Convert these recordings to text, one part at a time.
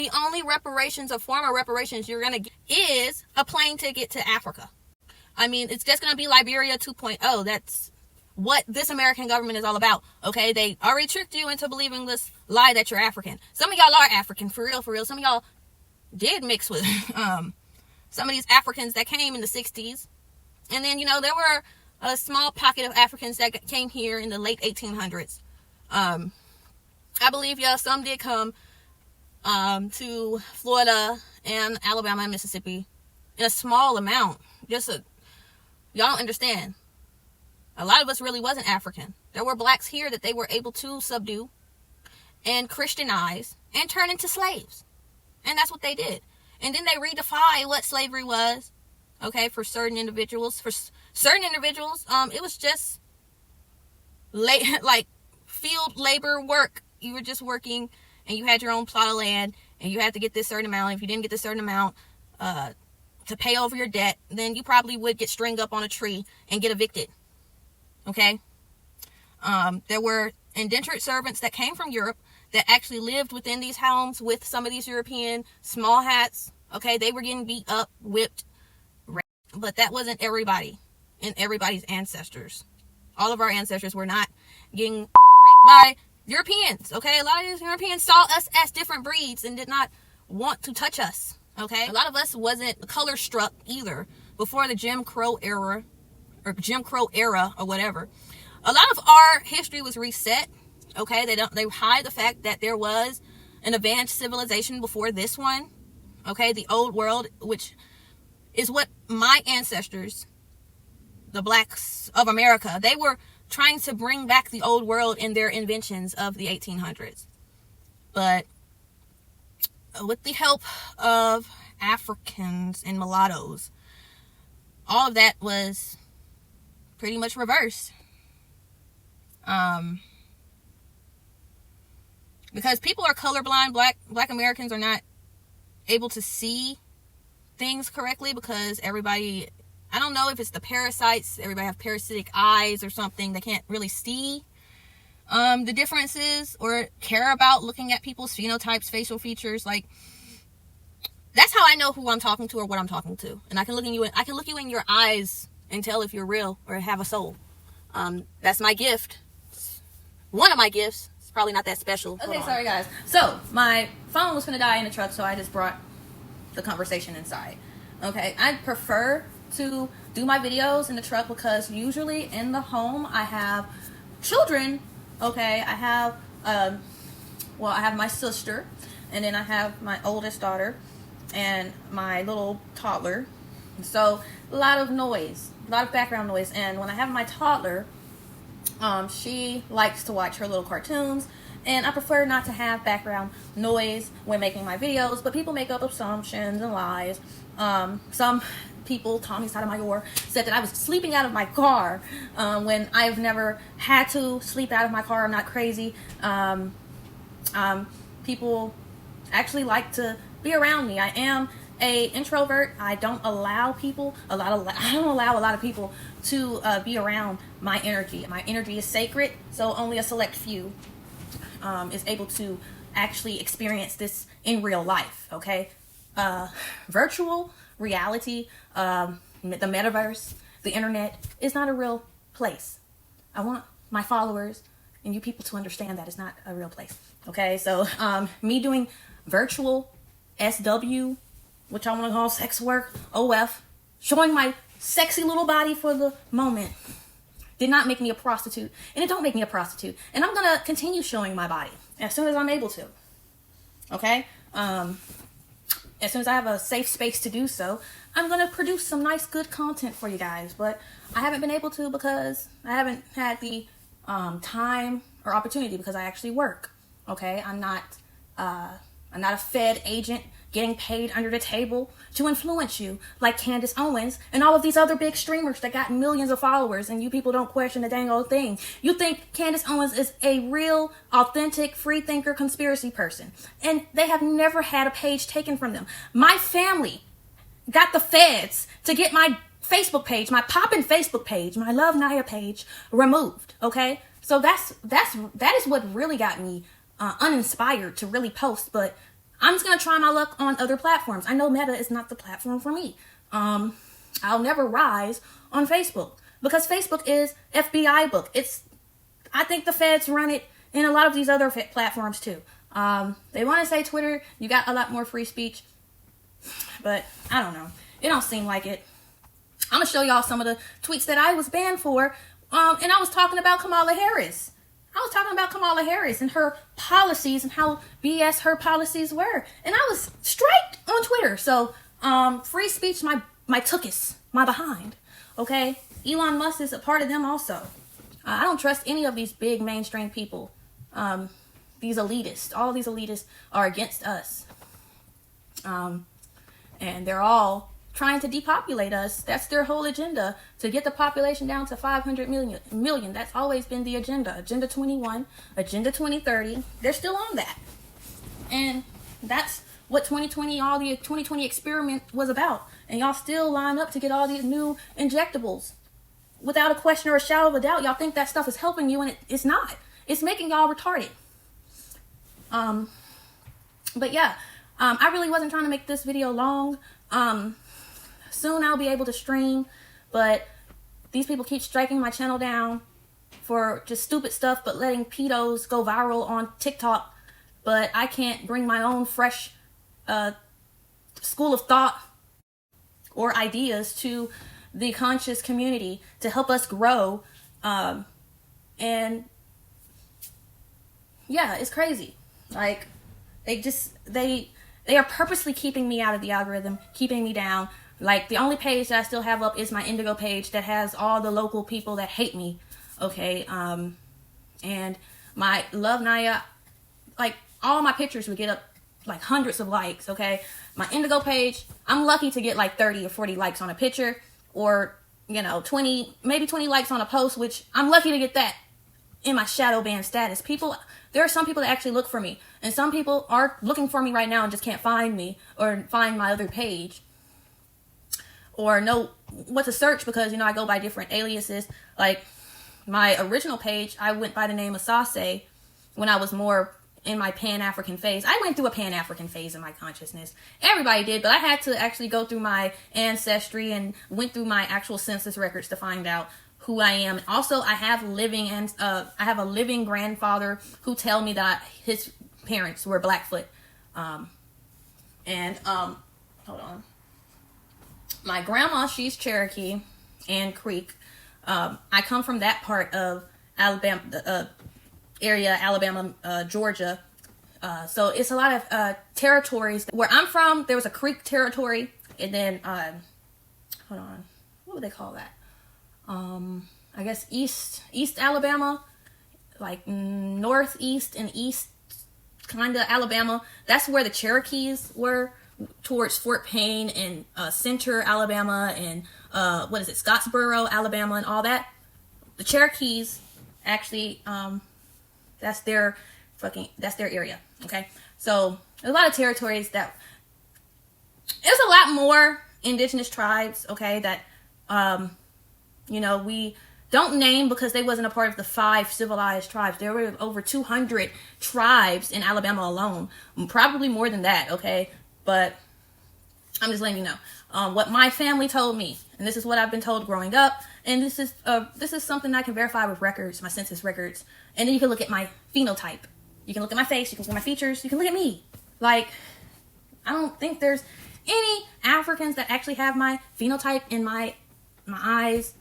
The only reparations or form of reparations you're going to get is a plane ticket to Africa. I mean, it's just going to be Liberia 2.0. That's what this American government is all about. Okay, they already tricked you into believing this lie that you're African. Some of y'all are African, for real, for real. Some of y'all did mix with some of these Africans that came in the 60s. And then, you know, there were a small pocket of Africans that came here in the late 1800s. I believe, yeah, some did come to Florida and Alabama and Mississippi in a small amount. Y'all don't understand. A lot of us really wasn't African. There were blacks here that they were able to subdue and Christianize and turn into slaves. And that's what they did. And then they redefined what slavery was. Okay, for certain individuals. For certain individuals, it was just like field labor work. You were just working and you had your own plot of land and you had to get this certain amount. If you didn't get this certain amount to pay over your debt, then you probably would get stringed up on a tree and get evicted. Okay? There were indentured servants that came from Europe that actually lived within these homes with some of these European small hats. Okay? They were getting beat up, whipped, raped. But that wasn't everybody and everybody's ancestors. All of our ancestors were not getting raped by Europeans. Okay? A lot of these Europeans saw us as different breeds and did not want to touch us. Okay? A lot of us wasn't color struck either before the Jim Crow era or whatever. A lot of our history was reset. Okay, they hide the fact that there was an advanced civilization before this one. Okay, the old world, which is what my ancestors, the blacks of America, they were trying to bring back the old world in their inventions of the 1800s. But with the help of Africans and mulattoes, all of that was pretty much reversed. Because people are colorblind. Black Americans are not able to see things correctly because everybody, I don't know if it's the parasites, everybody have parasitic eyes or something. They can't really see the differences or care about looking at people's phenotypes, facial features. Like, that's how I know who I'm talking to or what I'm talking to. And I can look you in your eyes and tell if you're real or have a soul. That's my gift. One of my gifts. It's probably not that special. Okay, sorry guys. So, my phone was going to die in the truck, so I just brought the conversation inside. Okay, I prefer to do my videos in the truck because usually in the home I have children. Okay, I have, I have my sister, and then I have my oldest daughter and my little toddler. So, a lot of noise, a lot of background noise. And when I have my toddler, she likes to watch her little cartoons, and I prefer not to have background noise when making my videos, but people make up assumptions and lies. Some people, Tommy Sotomayor, said that I was sleeping out of my car when I've never had to sleep out of my car. I'm not crazy. People actually like to be around me. I am a introvert. I don't allow a lot of people to be around my energy. My energy is sacred, so only a select few is able to actually experience this in real life. Okay, virtual reality, the metaverse, the internet is not a real place. I want my followers and you people to understand that it's not a real place. Okay, so me doing virtual SW, which I want to call sex work, OF, showing my sexy little body for the moment, did not make me a prostitute, and it don't make me a prostitute. And I'm going to continue showing my body as soon as I'm able to. Okay? As soon as I have a safe space to do so, I'm going to produce some nice, good content for you guys. But I haven't been able to because I haven't had the time or opportunity because I actually work. Okay? I'm not a Fed agent getting paid under the table to influence you like Candace Owens and all of these other big streamers that got millions of followers, and you people don't question the dang old thing. You think Candace Owens is a real, authentic, free thinker, conspiracy person, and they have never had a page taken from them. My family got the feds to get my Facebook page, my poppin' Facebook page, my Love Naya page removed. Okay, so that is what really got me uninspired to really post. But I'm just going to try my luck on other platforms. I know Meta is not the platform for me. I'll never rise on Facebook because Facebook is FBI book. I think the feds run it in a lot of these other platforms too. They want to say Twitter, you got a lot more free speech, but I don't know. It don't seem like it. I'm going to show y'all some of the tweets that I was banned for. And I was talking about Kamala Harris. And her policies and how BS her policies were. And I was striked on Twitter. So, free speech, my tuchus, my behind. Okay? Elon Musk is a part of them also. I don't trust any of these big mainstream people. These elitists. All these elitists are against us. And they're all trying to depopulate us. That's their whole agenda, to get the population down to 500 million. That's always been the agenda. Agenda 21, Agenda 2030. They're still on that. And that's what 2020, all the 2020 experiment was about. And y'all still line up to get all these new injectables. Without a question or a shadow of a doubt, y'all think that stuff is helping you, and it's not. It's making y'all retarded. But yeah, I really wasn't trying to make this video long. Soon I'll be able to stream, but these people keep striking my channel down for just stupid stuff, but letting pedos go viral on TikTok. But I can't bring my own fresh school of thought or ideas to the conscious community to help us grow. And yeah, it's crazy. Like, they are purposely keeping me out of the algorithm, keeping me down. Like, the only page that I still have up is my Indigo page that has all the local people that hate me, okay? And my Love Naya, like, all my pictures would get up, like, hundreds of likes, okay? My Indigo page, I'm lucky to get, like, 30 or 40 likes on a picture, or, you know, 20, maybe 20 likes on a post, which I'm lucky to get that in my shadow ban status. There are some people that actually look for me, and some people are looking for me right now and just can't find me or find my other page or know what to search because, you know, I go by different aliases. Like, my original page, I went by the name of Sase when I was more in my Pan-African phase. I went through a Pan-African phase in my consciousness. Everybody did, but I had to actually go through my ancestry and went through my actual census records to find out who I am. Also, I have a living grandfather who tell me that his parents were Blackfoot. Hold on. My grandma, she's Cherokee and Creek. I come from that part of Alabama, Alabama, Georgia. So it's a lot of territories. Where I'm from, there was a Creek territory, and then hold on, what would they call that? I guess East Alabama, like northeast and east kind of Alabama. That's where the Cherokees were, towards Fort Payne and Center, Alabama, and Scottsboro, Alabama, and all that. The Cherokees actually, that's their area. Okay, so there's a lot of territories that there's a lot more indigenous tribes. Okay, that you know, we don't name because they wasn't a part of the 5 civilized tribes. There were over 200 tribes in Alabama alone, probably more than that. Okay, but I'm just letting you know what my family told me, and this is what I've been told growing up. And this is something I can verify with records, my census records. And then you can look at my phenotype. You can look at my face. You can look at my features. You can look at me. Like, I don't think there's any Africans that actually have my phenotype in my eyes.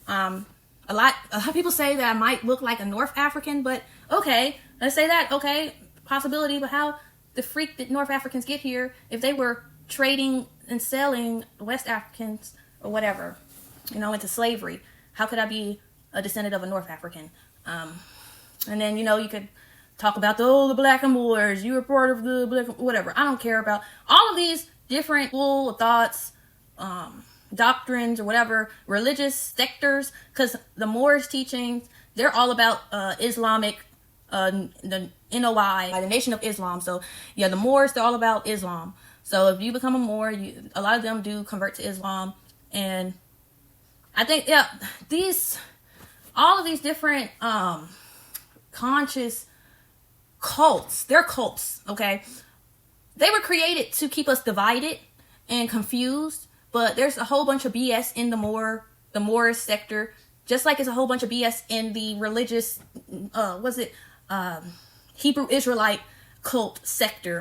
A lot of people say that I might look like a North African, but okay, let's say that, okay, possibility. But how the freak did North Africans get here if they were trading and selling West Africans or whatever, you know, into slavery? How could I be a descendant of a North African? And then, you know, you could talk about the BlKAmericans, you were part of the Black, whatever. I don't care about all of these different school of thoughts, doctrines or whatever, religious sectors, because the Moors teachings, they're all about Islamic, the NOI, the Nation of Islam. So yeah, the Moors, they're all about Islam. So if you become a Moor, a lot of them do convert to Islam. And I think, yeah, all of these different conscious cults, they're cults, okay? They were created to keep us divided and confused, but there's a whole bunch of BS in the Moorish sector, just like it's a whole bunch of BS in the religious, Hebrew Israelite cult sector.